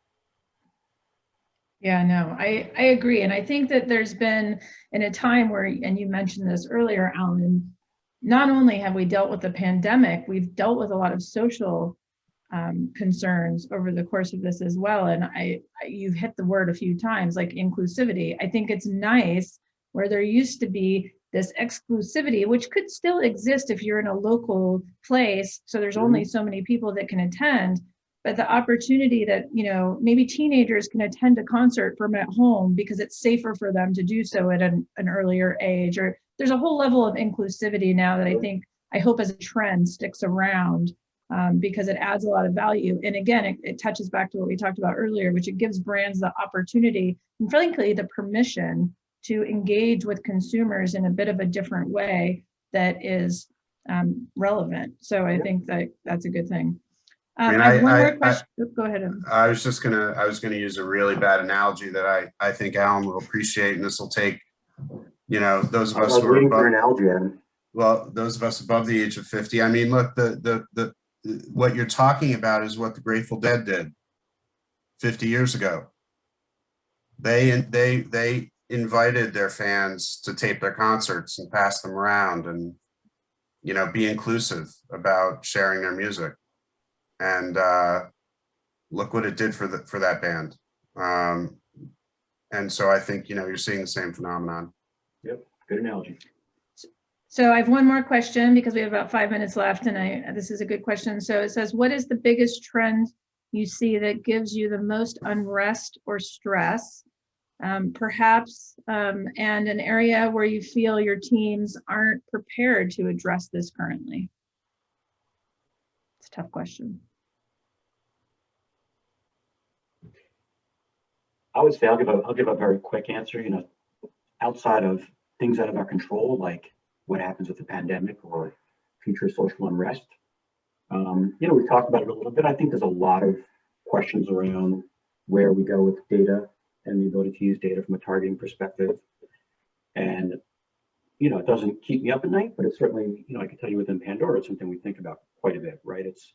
Speaker 1: Yeah, no, I agree. And I think that there's been in a time where, and you mentioned this earlier, Alan, not only have we dealt with the pandemic, we've dealt with a lot of social concerns over the course of this as well. And you've hit the word a few times, like inclusivity. I think it's nice where there used to be this exclusivity, which could still exist if you're in a local place. So there's only so many people that can attend. But the opportunity that, maybe teenagers can attend a concert from at home because it's safer for them to do so at an earlier age, or there's a whole level of inclusivity now that I hope as a trend sticks around because it adds a lot of value. And again, it touches back to what we talked about earlier, which it gives brands the opportunity and frankly, the permission to engage with consumers in a bit of a different way that is relevant. So I think that that's a good thing. I have one more question. Go ahead.
Speaker 4: I was gonna use a really bad analogy that I think Alan will appreciate, and this will take, those of us who are above, those of us above the age of 50. I mean, look, the what you're talking about is what the Grateful Dead did 50 years ago. They invited their fans to tape their concerts and pass them around and, be inclusive about sharing their music. And look what it did for that band. And so I think, you're seeing the same phenomenon.
Speaker 3: Yep, good analogy.
Speaker 1: So I have one more question because we have about 5 minutes left, and this is a good question. So it says, what is the biggest trend you see that gives you the most unrest or stress, perhaps, and an area where you feel your teams aren't prepared to address this currently? It's a tough question.
Speaker 3: I would say I'll give a very quick answer. Outside of things out of our control, like what happens with the pandemic or future social unrest. We talked about it a little bit. I think there's a lot of questions around where we go with data and the ability to use data from a targeting perspective. And, it doesn't keep me up at night, but it's certainly, I can tell you within Pandora, it's something we think about quite a bit, right? It's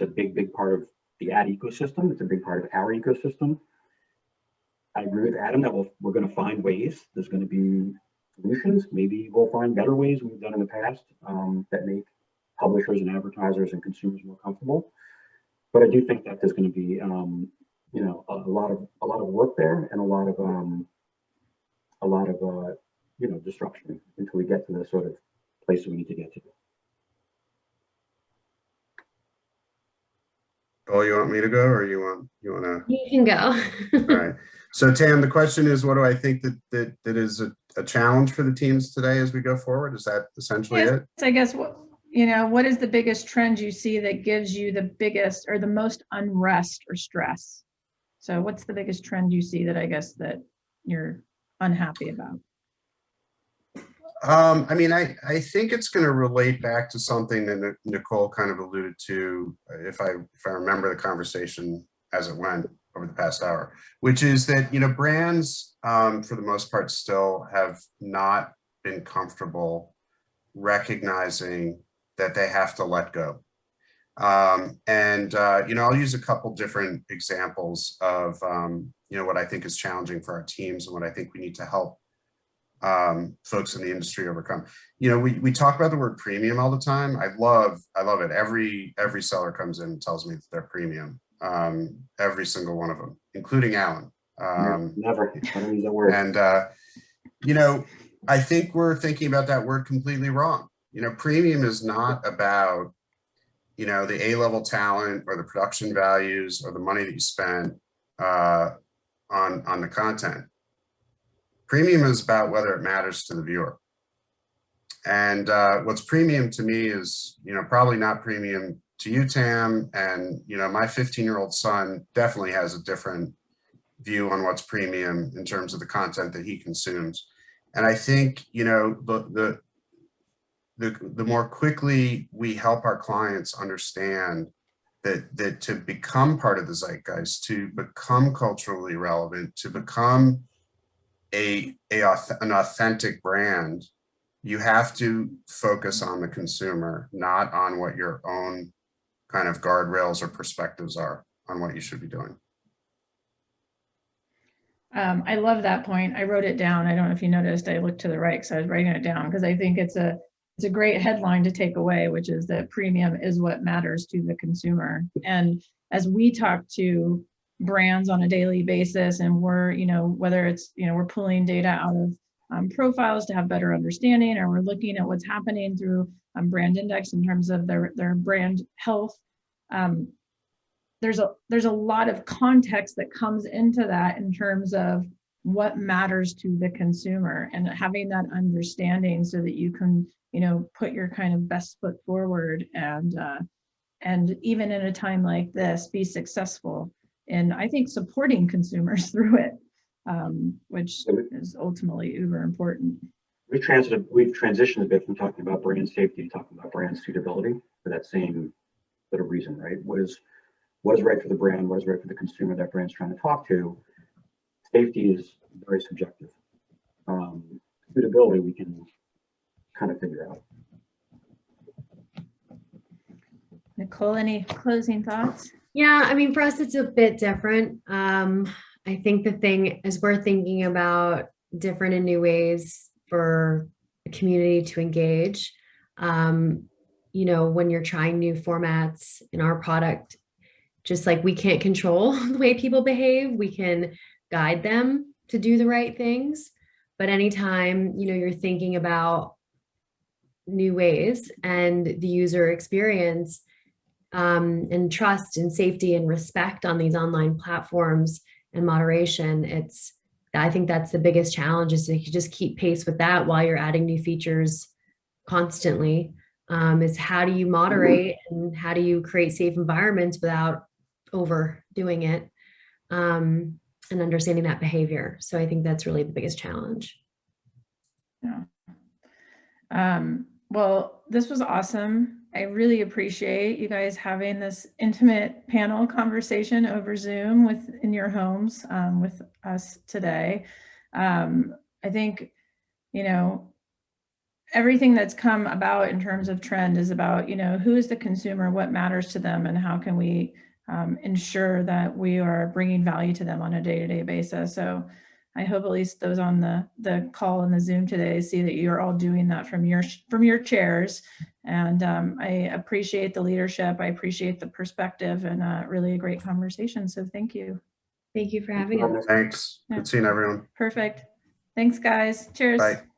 Speaker 3: a big part of the ad ecosystem. It's a big part of our ecosystem. I agree with Adam that we're going to find ways. There's going to be solutions. Maybe we'll find better ways we've done in the past that make publishers and advertisers and consumers more comfortable. But I do think that there's going to be, a lot of work there and a lot of disruption until we get to the sort of place we need to get to.
Speaker 4: Oh, you want me to go, or you want to?
Speaker 2: You can go.
Speaker 4: All right. So Tam, the question is, what do I think that is a challenge for the teams today as we go forward? Is that essentially it?
Speaker 1: I guess what is the biggest trend you see that gives you the biggest or the most unrest or stress? So what's the biggest trend you see that I guess that you're unhappy about?
Speaker 4: I mean, I think it's going to relate back to something that Nicole kind of alluded to, if I remember the conversation as it went over the past hour, which is that, you know, brands, for the most part, still have not been comfortable recognizing that they have to let go. You know, I'll use a couple different examples of, you know, what I think is challenging for our teams and what I think we need to help folks in the industry overcome. You know, we talk about the word premium all the time. I love it. Every seller comes in and tells me that they're premium. Every single one of them, including Alan.
Speaker 3: Never. I don't use that word.
Speaker 4: You know, I think we're thinking about that word completely wrong. You know, premium is not about, you know, the A-level talent or the production values or the money that you spent on the content. Premium is about whether it matters to the viewer. And what's premium to me is, you know, probably not premium to you, Tam. And, you know, my 15-year-old son definitely has a different view on what's premium in terms of the content that he consumes. And I think, you know, the more quickly we help our clients understand that to become part of the zeitgeist, to become culturally relevant, to become an authentic brand, you have to focus on the consumer, not on what your own kind of guardrails or perspectives are on what you should be doing.
Speaker 1: I love that point. I wrote it down. I don't know if you noticed, I looked to the right because I was writing it down because I think it's a great headline to take away, which is that premium is what matters to the consumer. And as we talk to brands on a daily basis, and we're, you know, whether it's, you know, we're pulling data out of profiles to have better understanding, or we're looking at what's happening through brand index in terms of their brand health. There's a lot of context that comes into that in terms of what matters to the consumer, and having that understanding so that you can, you know, put your kind of best foot forward, and even in a time like this, be successful in, I think, supporting consumers through it, which is ultimately uber important.
Speaker 3: We've transitioned a bit from talking about brand safety to talking about brand suitability for that same sort of reason, right? What is right for the brand? What is right for the consumer that brand's trying to talk to? Safety is very subjective. Suitability, we can kind of figure out.
Speaker 1: Nicole, any closing thoughts?
Speaker 2: Yeah, I mean, for us, it's a bit different. I think the thing is we're thinking about different and new ways for the community to engage. You know, when you're trying new formats in our product, just like we can't control the way people behave, we can guide them to do the right things. But anytime, you know, you're thinking about new ways and the user experience, and trust and safety and respect on these online platforms and moderation, I think that's the biggest challenge, is to just keep pace with that while you're adding new features constantly. Is how do you moderate and how do you create safe environments without overdoing it, and understanding that behavior. So I think that's really the biggest challenge.
Speaker 1: Yeah. Well, this was awesome. I really appreciate you guys having this intimate panel conversation over Zoom in your homes with us today. I think, you know, everything that's come about in terms of trend is about, you know, who is the consumer, what matters to them, and how can we ensure that we are bringing value to them on a day-to-day basis. So I hope at least those on the call and the Zoom today see that you're all doing that from your chairs. And I appreciate the leadership. I appreciate the perspective, and really a great conversation. So thank you.
Speaker 2: Thank you for having us.
Speaker 4: Thanks. Good seeing everyone.
Speaker 1: Perfect. Thanks, guys. Cheers.
Speaker 4: Bye.